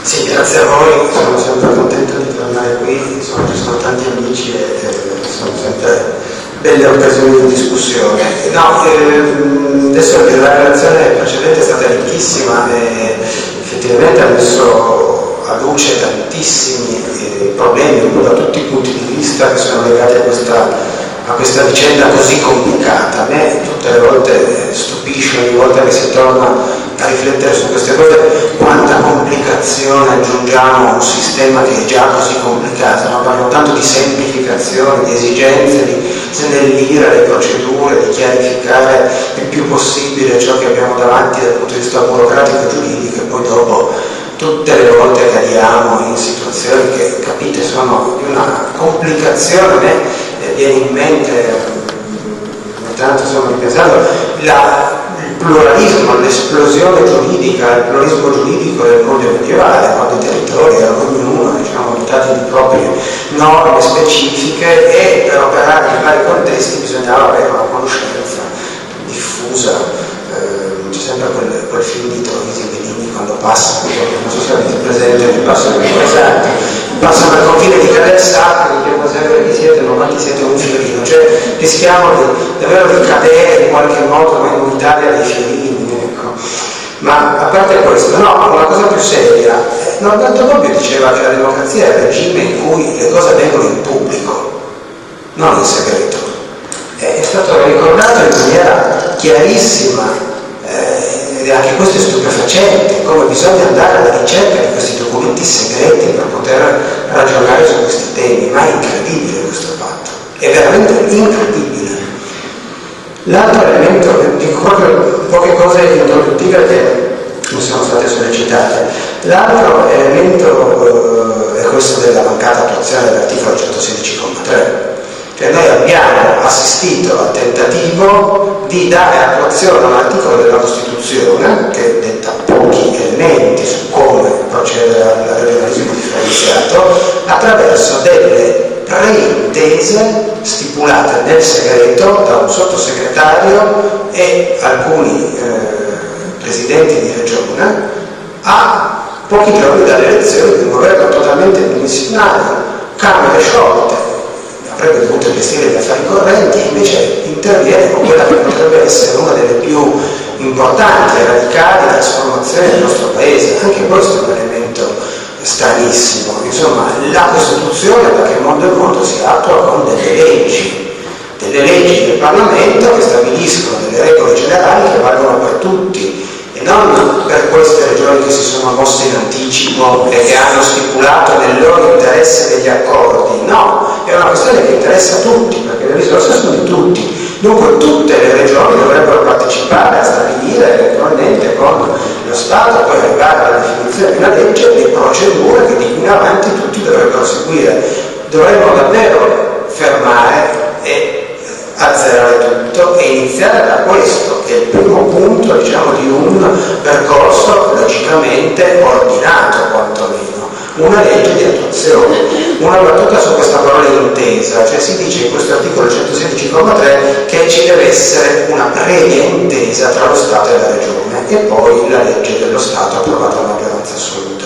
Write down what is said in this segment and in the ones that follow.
Sì, grazie a voi, sono sempre contento di tornare qui, insomma ci sono tanti amici e sono sempre belle occasioni di discussione. No, adesso la relazione precedente è stata ricchissima e effettivamente ha messo a luce tantissimi problemi da tutti i punti di vista che sono legati a questa vicenda così complicata. A me tutte le volte stupisce, ogni volta che si torna a riflettere su queste cose, quanta complicazione aggiungiamo a un sistema che è già così complicato. No? Parliamo tanto di semplificazione, di esigenze, di snellire le procedure, di chiarificare il più possibile ciò che abbiamo davanti dal punto di vista burocratico e giuridico, e poi dopo tutte le volte cadiamo in situazioni che, capite, sono di una complicazione. A me viene in mente, tanto sono pensando, il pluralismo, l'esplosione giuridica, il pluralismo giuridico del mondo medievale, quando i territori erano ognuno, dotati di proprie norme specifiche, e per operare in vari contesti bisognava avere una conoscenza diffusa. C'è sempre quel film di Troisi e Benigni quando passano, non so se avete presente, che passano al confine di Calais Sacco, che chiedono sempre chi siete, ma quanti siete un fiorino, cioè rischiamo davvero di cadere in qualche modo in un'Italia dei fiorini, ecco. Ma a parte questo, no, una cosa più seria, Norberto Bobbio diceva che la democrazia è il regime in cui le cose avvengono in pubblico, non in segreto. È stato ricordato in maniera chiarissima, ed anche questo è stupefacente, come bisogna andare alla ricerca di questi documenti segreti per poter ragionare su questi temi. Ma è incredibile questo fatto, è veramente incredibile. L'altro elemento, dico proprio poche cose introduttive che non sono state sollecitate, l'altro elemento è questo della mancata attuazione dell'articolo 116,3. Cioè noi abbiamo assistito al tentativo di dare attuazione a un articolo della Costituzione che detta pochi elementi su come procedere al regionalismo differenziato attraverso delle preintese stipulate nel segreto da un sottosegretario e alcuni presidenti di regione a pochi giorni dalle elezioni di un governo totalmente dimissionario, Camere sciolte. Avrebbe dovuto gestire gli affari correnti, invece interviene con quella che potrebbe essere una delle più importanti e radicali trasformazioni del nostro paese. Anche questo è un elemento stranissimo. Insomma, la Costituzione, da che mondo è mondo, si attua con delle leggi del Parlamento che stabiliscono delle regole generali che valgono per tutti, e non per queste regioni che si sono mosse in anticipo e che hanno stipulato nel loro interesse degli accordi. No, è una questione che interessa tutti, perché le risorse sono di tutti. Dunque tutte le regioni dovrebbero partecipare a stabilire eventualmente con lo Stato, poi arrivare alla definizione di una legge, le procedure che di qui in avanti tutti dovrebbero seguire. Dovremmo davvero fermare e azzerare tutto e iniziare da questo, che è il primo punto, diciamo, di un percorso logicamente ordinato, quantomeno, una legge di attuazione. Una battuta su questa parola intesa, cioè si dice in questo articolo 116,3 che ci deve essere una previa intesa tra lo Stato e la Regione e poi la legge dello Stato approvata a maggioranza assoluta.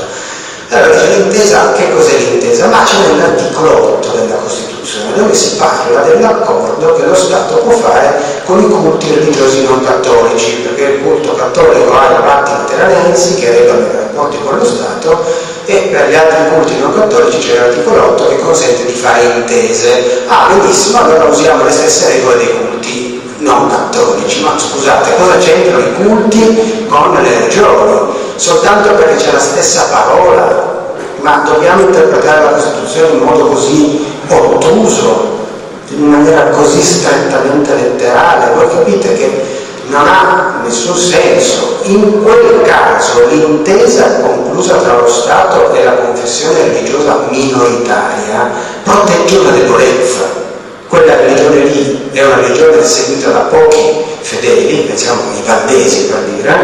Allora dice l'intesa, che cos'è l'intesa? Ma c'è nell'articolo 8 della Costituzione, dove si parla dell'accordo che lo Stato può fare con i culti religiosi non cattolici, perché il culto cattolico ha i patti lateranensi che regolano i rapporti con lo Stato, e per gli altri culti non cattolici c'è l'articolo 8 che consente di fare intese. Ah, benissimo, allora usiamo le stesse regole dei culti non cattolici. Ma scusate, cosa c'entrano i culti con le regioni? Soltanto perché c'è la stessa parola? Ma dobbiamo interpretare la Costituzione in modo così ottuso, in maniera così strettamente letterale? Voi capite che non ha nessun senso. In quel caso l'intesa conclusa tra lo Stato e la confessione religiosa minoritaria protegge una debolezza. Quella religione lì è una religione seguita da pochi fedeli, pensiamo ai valdesi per dire,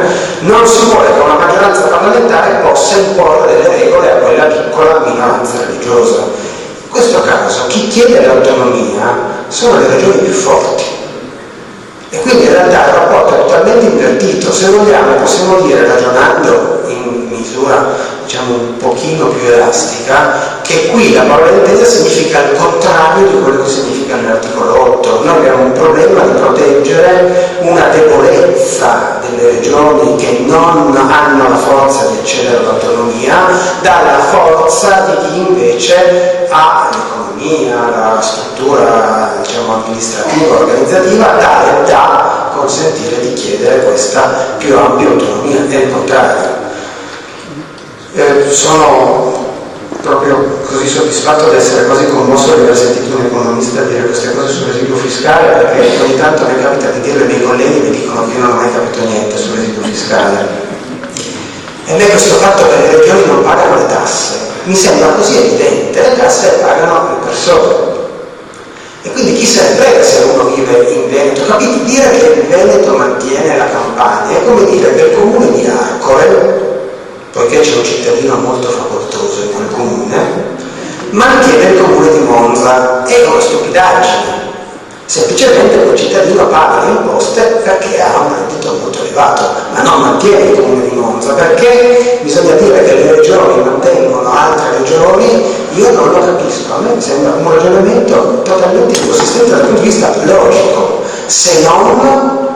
non si vuole che una maggioranza parlamentare possa imporre delle regole a quella piccola minoranza religiosa. In questo caso chi chiede l'autonomia sono le regioni più forti, e quindi in realtà il rapporto è totalmente invertito. Se vogliamo possiamo dire, ragionando in misura diciamo un pochino più elastica, che qui la parola intesa significa il contrario di quello che significa nell'articolo 8. Noi abbiamo un problema di proteggere una debolezza delle regioni che non hanno la forza di accedere all'autonomia dalla forza di chi invece ha l'economia, la struttura, diciamo, amministrativa, organizzativa, tale da consentire di chiedere questa più ampia autonomia. È il contrario. Sono proprio così soddisfatto di essere quasi commosso di aver sentito un economista dire queste cose sul residuo fiscale, perché ogni tanto mi capita di dirle ai miei colleghi, mi dicono che io non ho mai capito niente sul residuo fiscale. E a me questo fatto che le regioni non pagano le tasse mi sembra così evidente. Le tasse le pagano le persone, e quindi chi se ne frega se uno vive in Veneto. Capite? Dire che il Veneto mantiene la Campania è come dire che il comune di Arcore, poiché c'è un cittadino molto facoltoso in quel comune, mantiene il comune di Monza. È una stupidaggine. Semplicemente quel cittadino paga le imposte perché ha un reddito molto elevato, ma non mantiene il comune di Monza. Perché bisogna dire che le regioni mantengono altre regioni? Io non lo capisco. A me mi sembra un ragionamento totalmente inconsistente dal punto di vista logico, se non,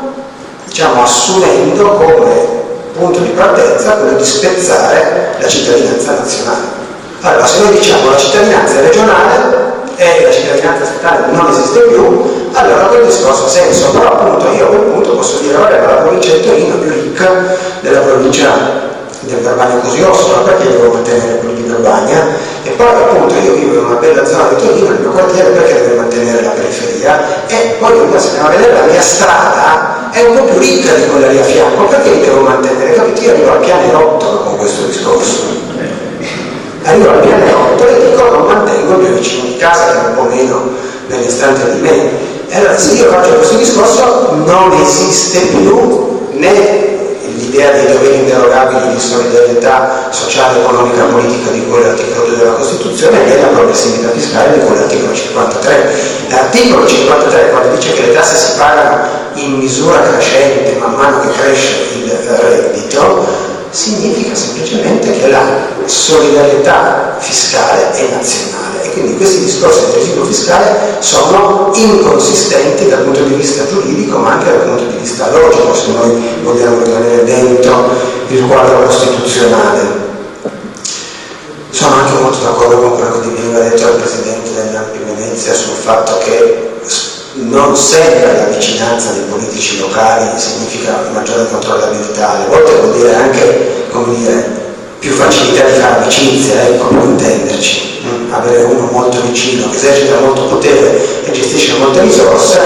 diciamo, assumendo come punto di partenza quello di spezzare la cittadinanza nazionale. Allora, se noi diciamo la cittadinanza è regionale e la cittadinanza statale non esiste più, allora quel discorso ha senso. Però appunto io a quel punto posso dire vabbè, ma la provincia di Torino è più ricca della provincia del Verbania Cusio, ma perché devo mantenere quello di Verbania? E poi appunto io vivo in una bella zona di Torino, nel mio quartiere, perché devo mantenere la periferia? E poi uno se andiamo a vedere la mia strada è un po' più ricca di quella lì a fianco, perché li devo mantenere? Capito? Io arrivo al pianerottolo con questo discorso. Arrivo al pianerottolo e dico non mantengo il mio vicino di casa, che è un po' meno nell'istante di me. E allora se io faccio questo discorso non esiste più né l'idea dei doveri inderogabili di solidarietà sociale, economica e politica di cui l'articolo 2 della Costituzione e la progressività fiscale di cui l'articolo 53. L'articolo 53, quando dice che le tasse si pagano in misura crescente man mano che cresce il reddito, significa semplicemente che la solidarietà fiscale è nazionale, e quindi questi discorsi del residuo fiscale sono inconsistenti dal punto di vista giuridico ma anche dal punto di vista logico, se noi vogliamo rimanere dentro il quadro costituzionale. Sono anche molto d'accordo con quello che veniva detto dal Presidente dell'Ampi Venezia sul fatto che non sempre la vicinanza dei politici locali significa maggiore controllabilità, alle volte vuol dire anche, come dire, più facilità di fare amicizia, ecco, per intenderci. Avere uno molto vicino che esercita molto potere e gestisce molte risorse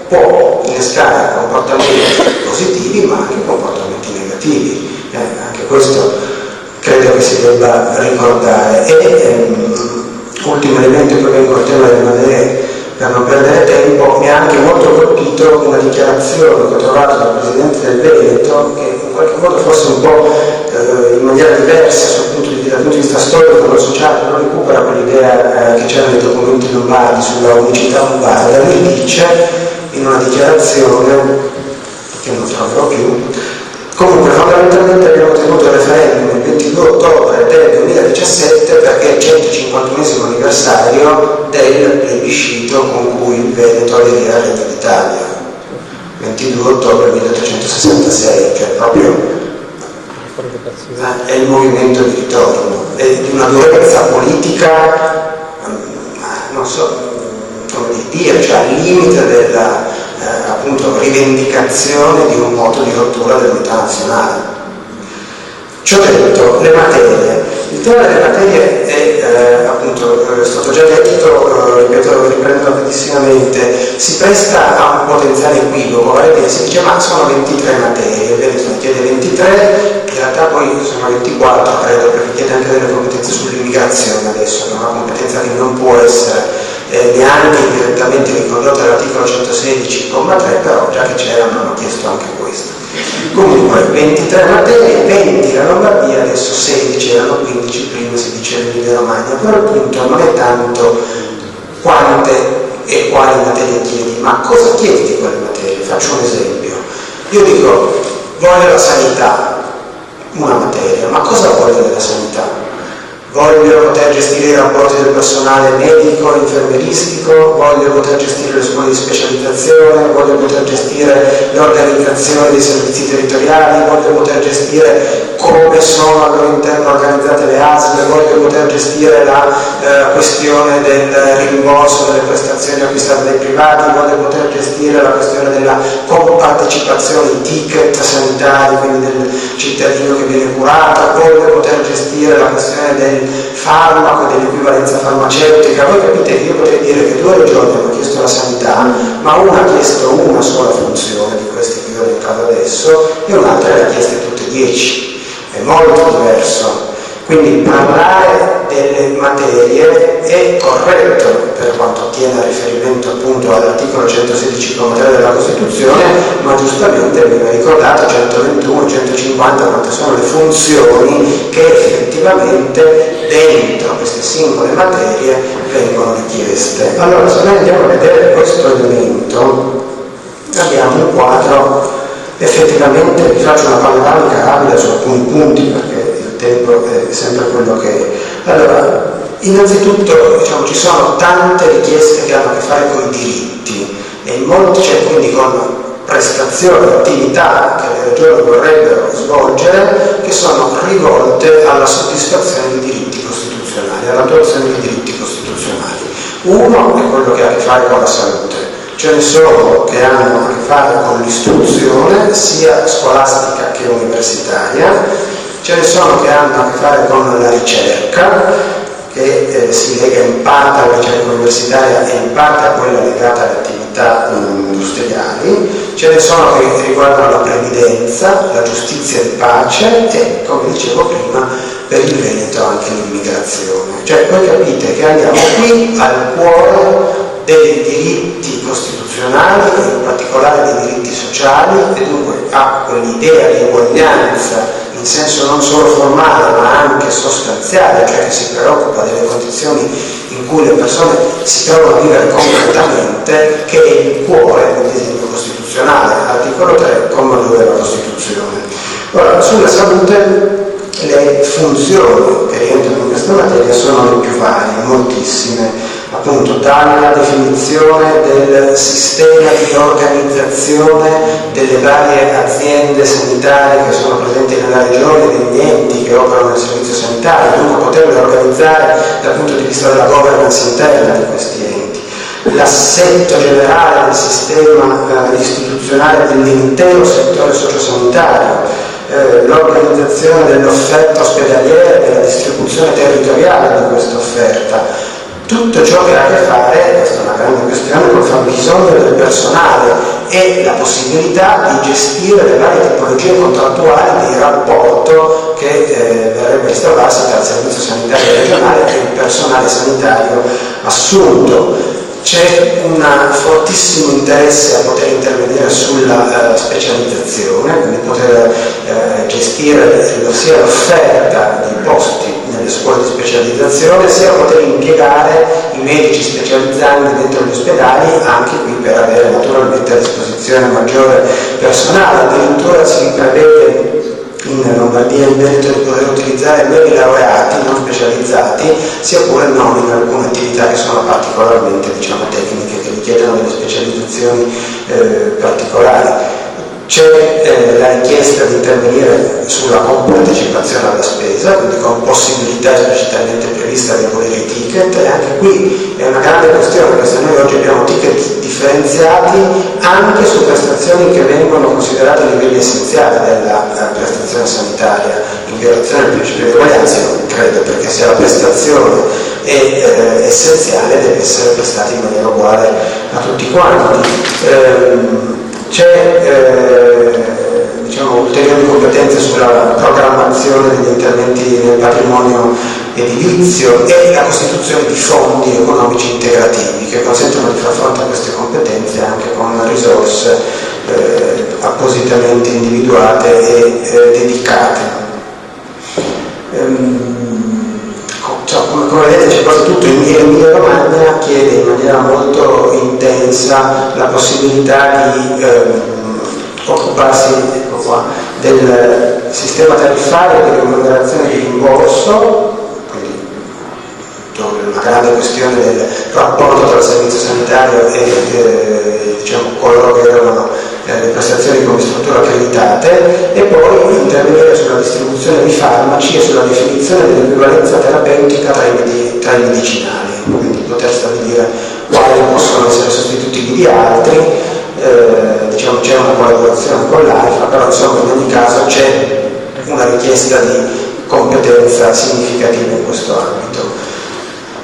può innescare comportamenti positivi ma anche comportamenti negativi. Anche questo credo che si debba ricordare. E ultimo elemento, poi vengo al tema delle madre, per non perdere tempo. Mi ha anche molto colpito una dichiarazione che ho trovato dal Presidente del Veneto, che in qualche modo forse un po' in maniera diversa dal punto di vista storico, non sociale, però recupera quell'idea che c'era nei documenti lombardi sulla unicità lombarda. Lui dice in una dichiarazione che non troverò più: comunque fondamentalmente abbiamo tenuto il referendum il 22 ottobre del 2017 perché è il 151esimo anniversario del plebiscito con cui il Veneto aderì al Regno d'Italia, 22 ottobre 1866, cioè proprio è il movimento di ritorno, è di una durezza politica, non so come dire, cioè al limite della appunto rivendicazione di un modo di rottura dell'unità nazionale. Ciò detto, le materie. Il tema delle materie è appunto, è stato già detto, riprendo rapidissimamente, si presta a un potenziale equivoco, si dice ma sono 23 materie, il Veneto ne chiede 23, in realtà poi sono 24 credo, perché chiede anche delle competenze sull'immigrazione adesso, che è una competenza che non può essere neanche direttamente ricondotta all'articolo 116,3, però già che c'erano hanno chiesto anche questo. Comunque 23 materie, 20 la Lombardia, adesso 16, erano 15 prima, si dice l'Emilia Romagna, però il punto non è tanto quante e quali materie chiedi, ma cosa chiedi di quelle materie. Faccio un esempio: io dico voglio la sanità, una materia. Ma cosa voglio della sanità? Voglio poter gestire i rapporti del personale medico, infermieristico, voglio poter gestire le scuole di specializzazione, voglio poter gestire l'organizzazione dei servizi territoriali, voglio poter gestire come sono al loro interno organizzate le ASL, voglio poter gestire la questione del rimborso delle prestazioni acquistate dai privati, voglio poter gestire la questione della compartecipazione, i ticket sanitari, quindi del cittadino che viene curato, voglio poter gestire la questione del farmaco, dell'equivalenza farmaceutica. Voi capite che io potrei dire che 2 regioni hanno chiesto la sanità, ma una ha chiesto una sola funzione di queste che io ho elencato adesso e un'altra le ha chieste tutte 10. È molto diverso. Quindi parlare delle materie è corretto per quanto attiene al riferimento appunto all'articolo 116,3 della Costituzione, ma giustamente viene ricordato 121, 150, quante sono le funzioni che effettivamente dentro queste singole materie vengono richieste. Allora, se noi andiamo a vedere questo elemento, abbiamo un quadro, effettivamente vi faccio una panoramica rapida su alcuni punti perché il tempo è sempre quello che è. Allora, innanzitutto ci sono tante richieste che hanno a che fare con i diritti e in molti, cioè quindi con prestazioni, attività che le regioni vorrebbero svolgere, che sono rivolte alla soddisfazione di diritti costituzionali, all'attuazione di diritti costituzionali. Uno è quello che ha a che fare con la salute. Ce ne sono che hanno a che fare con l'istruzione sia scolastica che universitaria, ce ne sono che hanno a che fare con la ricerca, che si lega in parte alla ricerca universitaria e in parte a quella legata alle attività industriali, ce ne sono che riguardano la previdenza, la giustizia di pace e, come dicevo prima, per il Veneto anche l'immigrazione. Cioè voi capite che andiamo qui al cuore dei diritti costituzionali e in particolare dei diritti sociali e dunque a quell'idea di uguaglianza in senso non solo formale ma anche sostanziale, cioè che si preoccupa delle condizioni in cui le persone si trovano a vivere concretamente, che è il cuore del disegno costituzionale, articolo 3, comma 2 della Costituzione. Ora, sulla salute le funzioni che rientrano in questa materia sono le più varie, moltissime, appunto dalla definizione del sistema di organizzazione delle varie aziende sanitarie che sono presenti nella regione, degli enti che operano nel servizio sanitario, dunque poterle organizzare dal punto di vista della governance interna di questi enti, l'assetto generale del sistema istituzionale dell'intero settore sociosanitario, l'organizzazione dell'offerta ospedaliera e della distribuzione territoriale di questa offerta. Tutto ciò che ha a che fare, questa è una grande questione, col fabbisogno del personale e la possibilità di gestire le varie tipologie contrattuali di rapporto che verrebbe a instaurarsi tra il servizio sanitario regionale e il personale sanitario assunto. C'è un fortissimo interesse a poter intervenire sulla specializzazione, quindi poter gestire sia l'offerta di posti nelle scuole di specializzazione, sia poter impiegare i medici specializzanti dentro gli ospedali, anche qui per avere naturalmente a disposizione maggiore personale. Addirittura si prevede in Lombardia il merito di poter utilizzare nuovi laureati non specializzati, sia pure non in alcune attività che sono particolarmente tecniche, che richiedono delle specializzazioni particolari. C'è la richiesta di intervenire sulla compartecipazione alla spesa, quindi con possibilità esplicitamente prevista di abolire i ticket, e anche qui è una grande questione, perché se noi oggi abbiamo ticket differenziati anche su prestazioni che vengono considerate livelli essenziali della prestazione sanitaria, in violazione del principio di uguaglianza, non credo, perché se la prestazione è essenziale deve essere prestata in maniera uguale a tutti quanti. C'è ulteriori competenze sulla programmazione degli interventi nel patrimonio edilizio e la costituzione di fondi economici integrativi che consentono di far fronte a queste competenze anche con risorse appositamente individuate e dedicate. Come vedete c'è quasi tutto. In Emilia Romagna chiede in maniera molto intensa la possibilità di occuparsi del sistema tariffario di remunerazione di rimborso, quindi una grande questione del rapporto tra il servizio sanitario e diciamo, coloro che erano le prestazioni come strutture accreditate, e poi intervenire sulla distribuzione di farmaci e sulla definizione dell'equivalenza terapeutica tra i medicinali, quindi poter stabilire quali possono essere sostitutivi di altri. Diciamo, c'è una collaborazione con l'AIFA, però insomma in ogni caso c'è una richiesta di competenza significativa in questo ambito.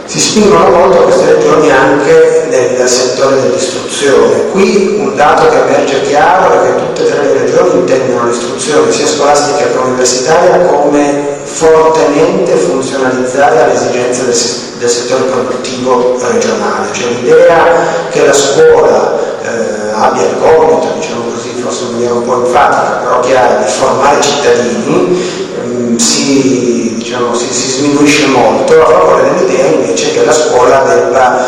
Si spingono molto queste regioni anche nel settore dell'istruzione. Qui un dato che emerge chiaro è che tutte e tre le regioni intendono l'istruzione sia scolastica che universitaria come fortemente funzionalizzare alle esigenze del settore produttivo regionale, cioè l'idea che la scuola abbia il compito, diciamo così, forse in maniera un po' enfatica, però chiara, di formare cittadini, si sminuisce molto a favore dell'idea invece che la scuola debba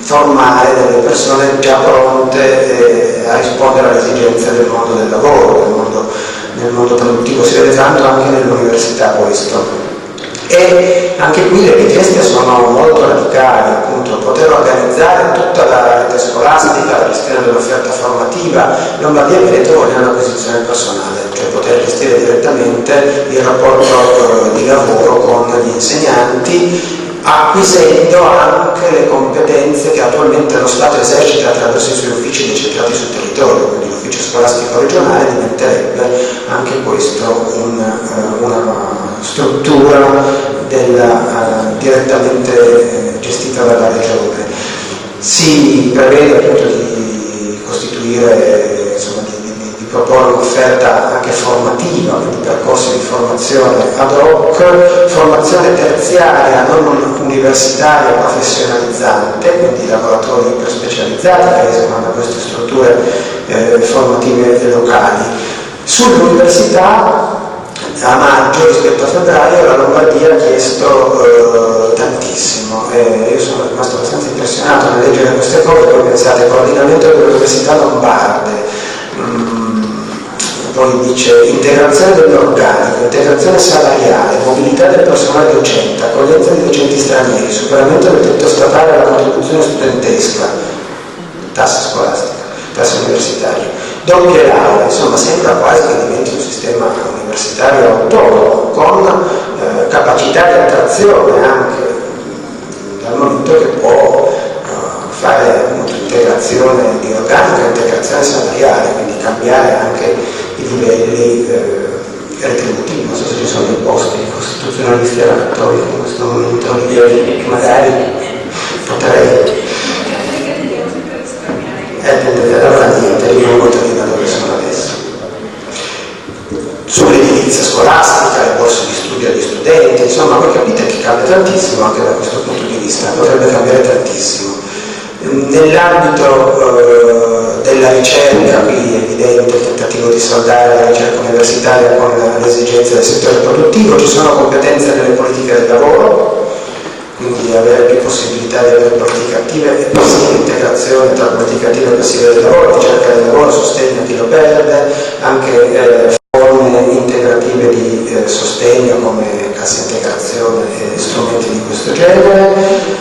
formare delle persone già pronte a rispondere alle esigenze del mondo del lavoro, nel mondo produttivo. Si vede tanto anche nell'università questo. E anche qui le richieste sono molto radicali, appunto poter organizzare tutta la rete scolastica, la gestione dell'offerta formativa. Lombardia e Veneto vogliono l'acquisizione personale, cioè poter gestire direttamente il rapporto di lavoro con gli insegnanti, acquisendo anche le competenze che attualmente lo Stato esercita attraverso i suoi uffici decentrati sul territorio, quindi l'ufficio scolastico regionale diventerebbe anche questo una struttura direttamente gestita dalla regione. Si prevede appunto di costituire, insomma, di proporre un'offerta anche formativa, quindi percorsi di formazione ad hoc, formazione terziaria non universitaria professionalizzante, quindi lavoratori iperspecializzati che escono da queste strutture formative locali. Sull'università a maggio rispetto a febbraio la Lombardia ha chiesto tantissimo, io sono rimasto abbastanza impressionato nel leggere queste cose. Poi pensate, coordinamento delle università lombarde, poi dice integrazione dell'organico, integrazione salariale, mobilità del personale docente, accoglienza di docenti stranieri, superamento del tetto statale alla contribuzione studentesca, tassa scolastica, tassa universitaria, doppie lauree, insomma sembra quasi che diventi un sistema universitario autonomo con capacità di attrazione anche dal momento che può fare integrazione di organico, integrazione salariale, quindi cambiare anche i livelli retributivi. Non so se ci sono dei posti costituzionalisti alla Cattolica in questo momento, magari potrei. Allora niente, rimango da dove sono adesso. Sull'edilizia scolastica, le borse di studio agli studenti, insomma voi capite che cambia tantissimo anche da questo punto di vista, potrebbe cambiare tantissimo. Nell'ambito della ricerca, qui è evidente il tentativo di soldare la ricerca universitaria con le esigenze del settore produttivo. Ci sono competenze nelle politiche del lavoro, quindi avere più possibilità di avere politiche attive e passive, integrazione tra politiche attive e passive del lavoro, ricerca del lavoro, sostegno a chi lo perde, anche forme integrative di sostegno come cassa integrazione e strumenti di questo genere.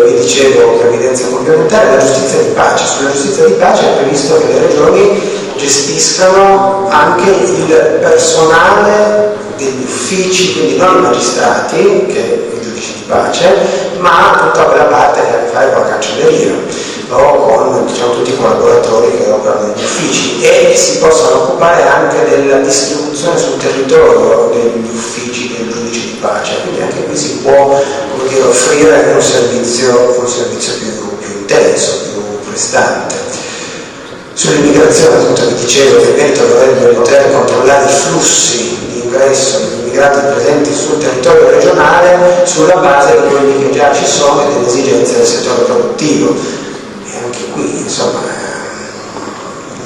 Vi dicevo previdenza complementare, la giustizia di pace. Sulla giustizia di pace è previsto che le regioni gestiscano anche il personale degli uffici, quindi non i magistrati, che i giudici di pace, ma tutta quella parte che ha a che fare con la cancelleria o con, diciamo, tutti i collaboratori che operano negli uffici, e si possono occupare anche della distribuzione sul territorio degli uffici dei giudici di pace. Quindi anche qui si può, come dire, offrire un servizio più intenso, più prestante. Sull'immigrazione, appunto, vi dicevo che il Veneto dovrebbe poter controllare i flussi di ingresso degli immigrati presenti sul territorio regionale sulla base di quelli che già ci sono e delle esigenze del settore produttivo. E anche qui, insomma,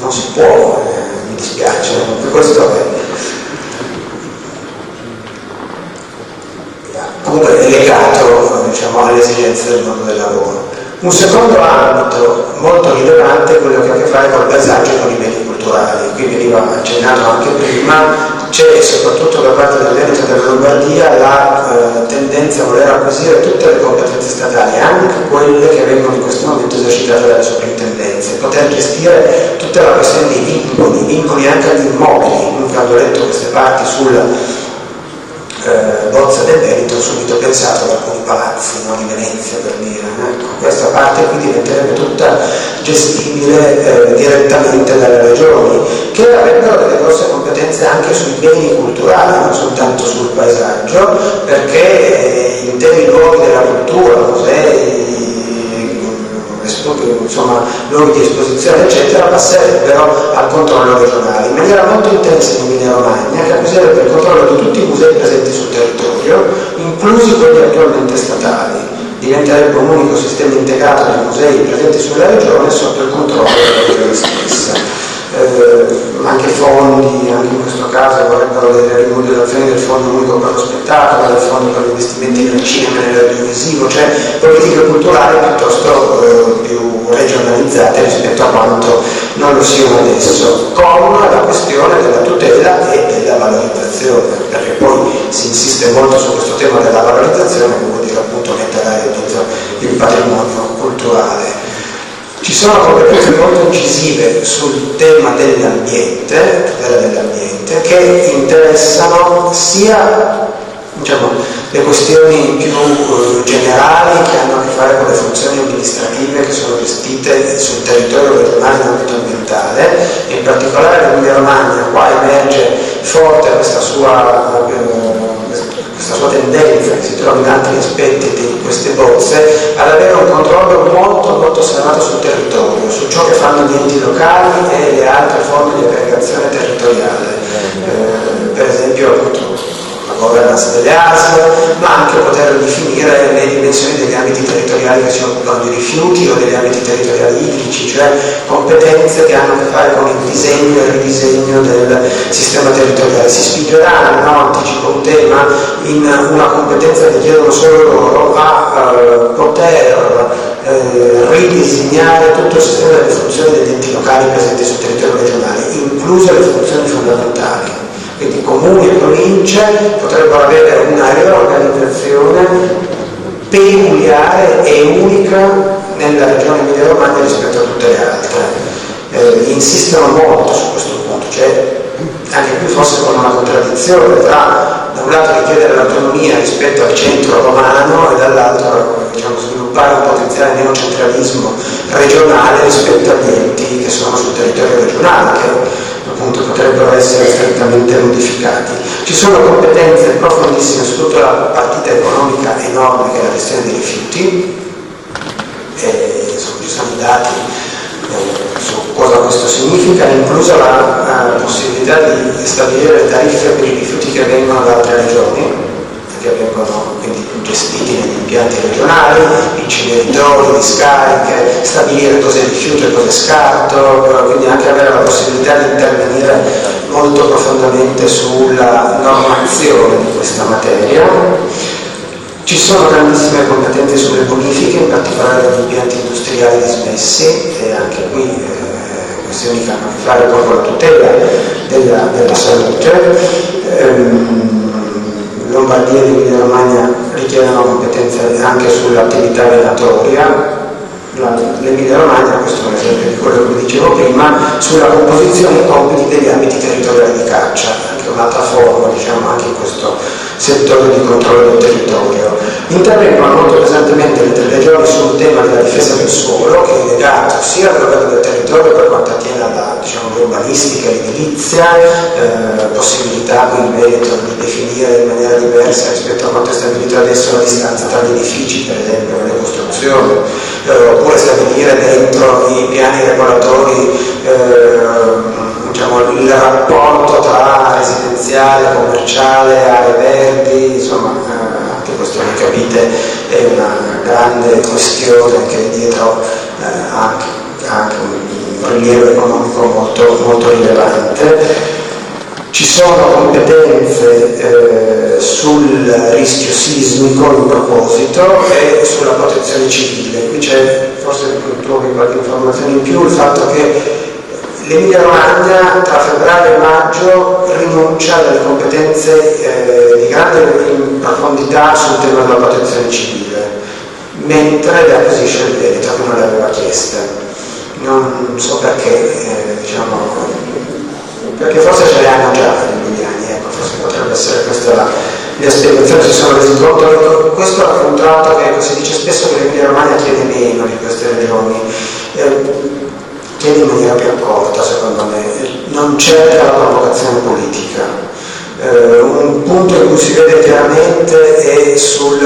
non si può, mi dispiace, per questo comunque è legato, diciamo, alle esigenze del mondo del lavoro. Un secondo ambito molto rilevante è quello che ha a che fare con il paesaggio e con i beni culturali. culturali. Qui veniva accennato anche prima, c'è soprattutto da parte del Veneto e della Lombardia la tendenza a voler acquisire tutte le competenze statali, anche quelle che vengono in questo momento esercitate dalle soprintendenze, poter gestire tutta la questione dei vincoli anche agli immobili. Quando ho letto queste parti sulla bozza del Veneto ho subito pensato ad alcuni palazzi, no, di Venezia, per dire, ecco, questa parte qui diventerebbe tutta gestibile direttamente dalle regioni, che avrebbero delle grosse competenze anche sui beni culturali, non soltanto sul paesaggio, perché interi luoghi della cultura, musei, insomma luoghi di esposizione eccetera, passerebbero al controllo regionale in maniera molto intensa in Emilia Romagna, che acquisirebbe il controllo di tutti i musei presenti sul territorio, inclusi quelli attualmente statali. Diventerebbe un unico sistema integrato dei musei presenti sulla regione sotto il controllo della regione stessa. Anche i fondi, anche in questo caso vorrebbero le rimodulazioni del fondo unico per lo spettacolo, del fondo per gli investimenti nel cinema e nell'audiovisivo, cioè politiche culturali piuttosto più regionalizzate rispetto a quanto non lo siano adesso, con la questione della tutela e della valorizzazione, perché poi si insiste molto su questo tema della valorizzazione, che vuol dire appunto mettere dentro il patrimonio culturale. Ci sono competenze molto incisive sul tema dell'ambiente, tutela dell'ambiente, che interessano sia le questioni più generali che hanno a che fare con le funzioni amministrative che sono gestite sul territorio regionale in ambito ambientale, e in particolare l'Emilia Romagna qua emerge forte questa sua tendenza, che si trova in altri aspetti di queste bozze, ad avere un controllo molto molto serrato sul territorio, su ciò che fanno gli enti locali e le altre forme di aggregazione territoriale, per esempio appunto la governance delle ASL, ma anche poter definire le dimensioni degli ambiti territoriali che si occupano di rifiuti o degli ambiti territoriali idrici, cioè competenze che hanno a che fare con il disegno e il ridisegno del sistema territoriale. Si spingeranno, no, anticipo un tema, in una competenza che chiedono solo loro, a poter ridisegnare tutto il sistema delle funzioni degli enti locali presenti sul territorio regionale, incluse le funzioni fondamentali. Quindi comuni e province potrebbero avere una riorganizzazione peculiare e unica nella regione Emilia Romagna rispetto a tutte le altre. Insistono molto su questo punto, cioè anche qui forse con una contraddizione tra da un lato richiedere l'autonomia rispetto al centro romano e dall'altro sviluppare un potenziale neocentralismo regionale rispetto agli enti che sono sul territorio regionale, che appunto potrebbero essere strettamente modificati. Ci sono competenze profondissime su tutta la partita economica enorme che è la gestione dei rifiuti, ci sono i dati su cosa questo significa, inclusa la possibilità di stabilire le tariffe per i rifiuti che vengono da altre regioni, che vengono quindi gestiti negli impianti regionali, inceneritori, discariche, stabilire cosa è rifiuto e cosa è scarto, quindi anche avere la possibilità di intervenire molto profondamente sulla normazione di questa materia. Ci sono grandissime competenze sulle bonifiche, in particolare degli impianti industriali dismessi, e anche qui questioni che hanno a che fare con la tutela della salute. Lombardia e Emilia Romagna richiedono competenze anche sull'attività venatoria, l'Emilia Romagna, questo è un esempio di quello che dicevo prima, sulla composizione e compiti degli ambiti territoriali di caccia, anche un'altra forma, diciamo, anche in questo settore di controllo del territorio. Intervengono molto pesantemente le tre regioni sul tema della difesa del suolo, che è legato sia al governo del territorio per quanto attiene alla, diciamo, urbanistica e l'edilizia, possibilità qui in Veneto di definire in maniera diversa rispetto a quanto è stabilito adesso la distanza tra gli edifici, per esempio nelle costruzioni, oppure stabilire dentro i piani regolatori diciamo, il rapporto tra residenziale, commerciale, aree verdi, insomma anche questo, come capite, è una grande questione che dietro anche un rilievo economico molto, molto rilevante. Ci sono competenze sul rischio sismico in proposito e sulla protezione civile. Qui c'è, forse trovi qualche informazione in più, il fatto che L'Emilia Romagna tra febbraio e maggio rinuncia alle competenze di grande profondità sul tema della protezione civile, mentre le acquisisce il Veneto, che non le aveva chieste. Non so perché, perché forse ce le hanno già gli emiliani, ecco, forse potrebbe essere questa la spiegazione. Si sono resi conto, questo ha contratto che si dice spesso che l'Emilia Romagna chiede meno di queste regioni, chiede in maniera più accorta, secondo me, non cerca la provocazione politica. Un punto in cui si vede chiaramente è sul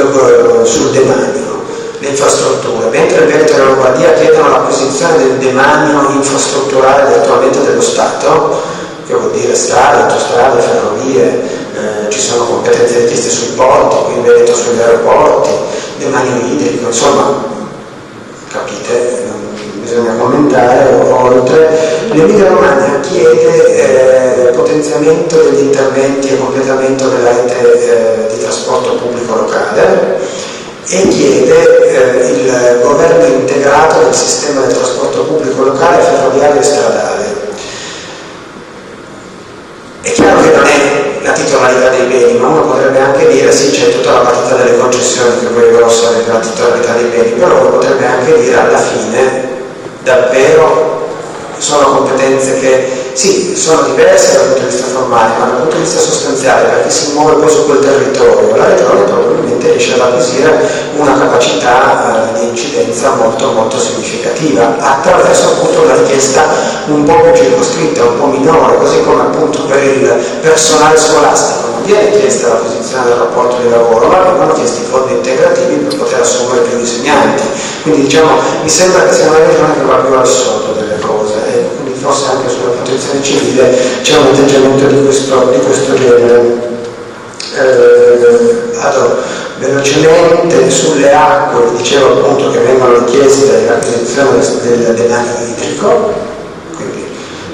demanio, le infrastrutture, mentre il Veneto e la Lombardia chiedono l'acquisizione del demanio infrastrutturale attualmente dello Stato, che vuol dire strade, autostrade, ferrovie, ci sono competenze richieste sui porti, qui in Veneto sugli aeroporti, demanio idrico, insomma, capite, bisogna commentare. Oltre, l'Emilia Romagna chiede potenziamento degli interventi e completamento della rete di trasporto pubblico locale e chiede il governo integrato del sistema del trasporto pubblico locale, ferroviario e stradale. È chiaro che non è la titolarità dei beni, ma uno potrebbe anche dire sì, c'è tutta la partita delle concessioni che poi è grossa la titolarità dei beni, però uno potrebbe anche dire alla fine davvero sono competenze che sì, sono diverse dal punto di vista formale, ma dal punto di vista sostanziale, perché si muove poi su quel territorio, la regione probabilmente riesce ad acquisire una capacità di incidenza molto molto significativa attraverso appunto una richiesta un po' più circoscritta, un po' minore, così come appunto per il personale scolastico non viene chiesta l'acquisizione del rapporto di lavoro, ma vengono chiesti fondi integrativi per poter assumere più insegnanti. Quindi diciamo, mi sembra che sia una regione che va più al sodo delle cose, e quindi forse anche sulla protezione civile c'è un atteggiamento di questo genere. Allora, velocemente sulle acque, dicevo appunto che vengono richieste l'acquisizione del demanio idrico, quindi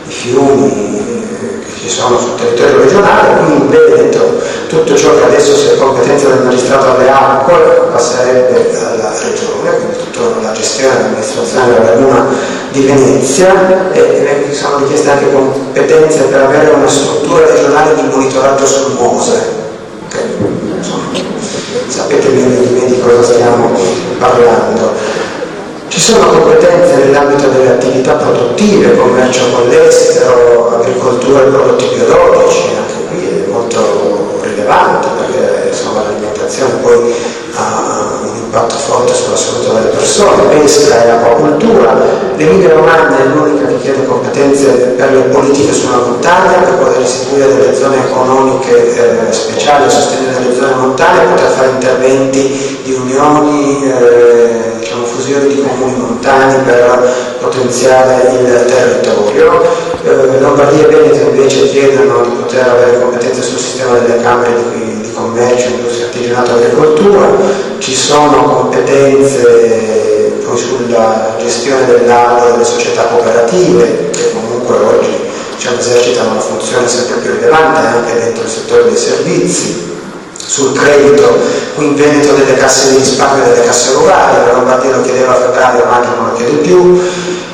i fiumi che ci sono sul territorio regionale. Qui in Veneto tutto ciò che adesso sia competenza del magistrato alle acque passerebbe alla regione, quindi tutta la gestione dell'amministrazione della laguna di Venezia, e sono richieste anche competenze per avere una struttura regionale di monitoraggio sul MOSE. Sapete bene di me di cosa stiamo parlando. Ci sono competenze nell'ambito delle attività produttive, commercio con l'estero, agricoltura e prodotti biologici, anche qui è molto rilevante perché insomma, l'alimentazione poi ha un impatto forte sulla salute delle persone, pesca e acquacoltura. L'Emilia Romagna è l'unica che chiede competenze per le politiche sulla montagna, per poter istituire delle zone economiche speciali a sostegno delle zone montane, poter fare interventi di unioni, fusioni di comuni montani per potenziare il territorio. Lombardia e Veneto invece chiedono di poter avere competenze sul sistema delle camere di commercio, industria, artigianato e agricoltura. Ci sono competenze poi sulla gestione del lago e delle società cooperative, che comunque oggi esercitano una funzione sempre più rilevante anche dentro il settore dei servizi. Sul credito, qui in Veneto delle casse di risparmio e delle casse rurali, la Lombardia lo chiedeva a febbraio, maggio non lo chiede più.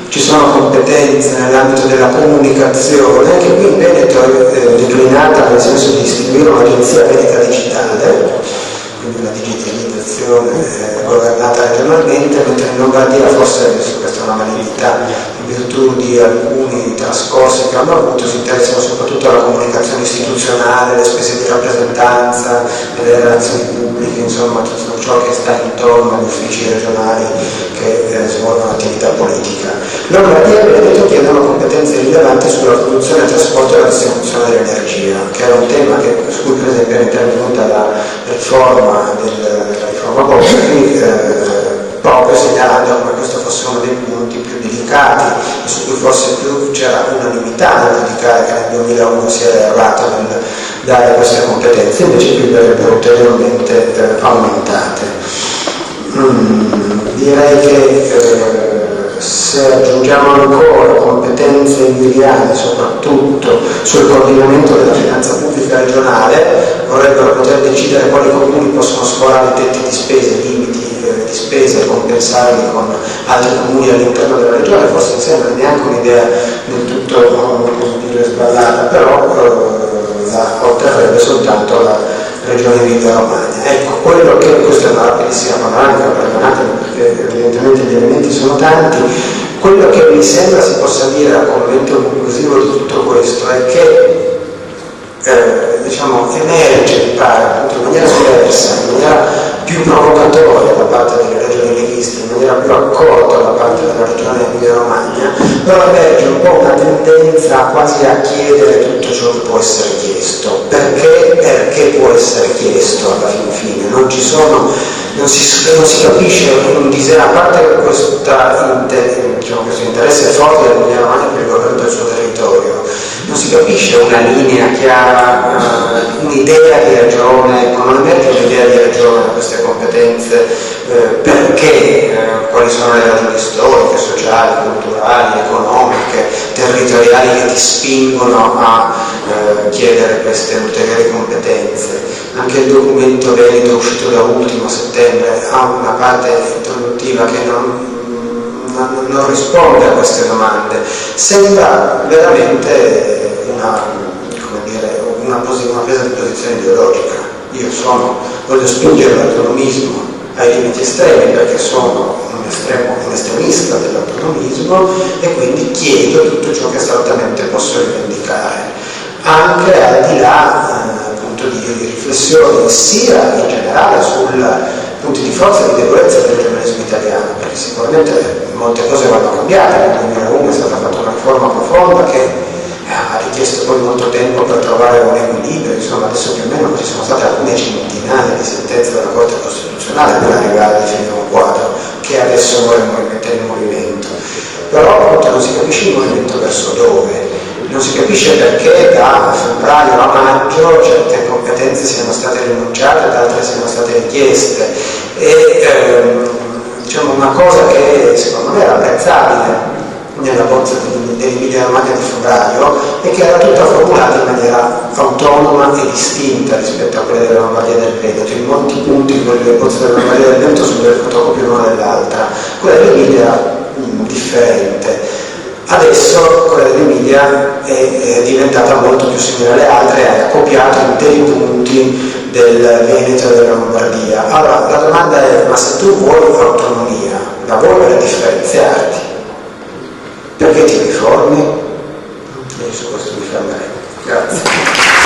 Ci sono competenze nell'ambito della comunicazione, che qui in Veneto è declinata nel senso di istituire un'agenzia veneta digitale, quindi una digitalizzazione governata regionalmente, mentre in Lombardia forse questa è una malignità in virtù di alcuni trascorsi che hanno avuto, si interessano soprattutto alla comunicazione istituzionale, le spese di rappresentanza, le relazioni pubbliche, insomma tutto ciò che sta intorno agli uffici regionali che svolgono attività politica. Lombardia e Veneto chiedono competenze rilevanti sulla produzione, il trasporto e la distribuzione dell'energia, che era un tema su cui per esempio è intervenuta la riforma Boschi, proprio segnalando come questo fosse uno dei punti più delicati e su cui forse più c'era unanimità nel giudicare che nel 2001 si era errato nel dare queste competenze, invece qui verrebbero ulteriormente aumentate. Direi che se aggiungiamo ancora competenze emiliane soprattutto sul coordinamento della finanza pubblica regionale, vorrebbero poter decidere quali comuni possono sforare i tetti di spese, limiti di spesa e compensarli con altri comuni all'interno della regione, forse non sembra neanche un'idea del tutto, come dire, sballata, però la otterrebbe soltanto la regione Emilia-Romagna. Ecco, quello che, questa è una rapidissima panoramica, perdonatemi perché evidentemente gli elementi sono tanti, quello che mi sembra si possa dire a commento conclusivo di tutto questo è che diciamo, emerge, mi pare, appunto, in maniera diversa, in maniera più provocatoria da parte delle regioni leghiste, in maniera più accorta da parte della regione Emilia-Romagna, però emerge un po' una tendenza quasi a chiedere tutto ciò che può essere chiesto. Perché può essere chiesto alla fine? Non si capisce un disegno, a parte questo interesse forte dell'Emilia-Romagna per il governo del suo territorio, non si capisce una linea chiara, un'idea di ragione, non emerge un'idea di ragione da queste competenze, perché, quali sono le ragioni storiche, sociali, culturali, economiche, territoriali che ti spingono a chiedere queste ulteriori competenze. Anche il documento Veneto uscito da ultimo a settembre ha una parte introduttiva che non risponde a queste domande. Sembra veramente una presa di posizione ideologica. Io voglio spingere l'autonomismo ai limiti estremi perché sono un estremista dell'autonomismo e quindi chiedo tutto ciò che astrattamente posso rivendicare, anche al di là appunto di riflessioni sia in generale sui punti di forza e di debolezza del regionalismo italiano, perché sicuramente molte cose vanno cambiate. Nel 2001 è stata fatta una riforma profonda che ha richiesto poi molto tempo per trovare un equilibrio, insomma adesso più o meno ci sono state alcune centinaia di sentenze della Corte Costituzionale per arrivare a definire un quadro che adesso vorremmo rimettere in movimento, però appunto non si capisce il movimento verso dove, non si capisce perché da febbraio a maggio certe competenze siano state rinunciate ed altre siano state richieste e diciamo una cosa che secondo me era apprezzabile nella bozza dell'Emilia-Romagna di febbraio e che era tutta formulata in maniera autonoma e distinta rispetto a quelle della Lombardia e del Veneto. In molti punti quelle delle bozze della Lombardia e del Veneto sono delle fotocopie l'una dell'altra, quella dell'Emilia era differente. Adesso quella dell'Emilia è diventata molto più simile alle altre e ha copiato interi punti del Veneto e della Lombardia. Allora la domanda è: ma se tu vuoi autonomia, la vuoi per differenziarti? Perché ti riformi? Io su questo mi fermerei. Grazie.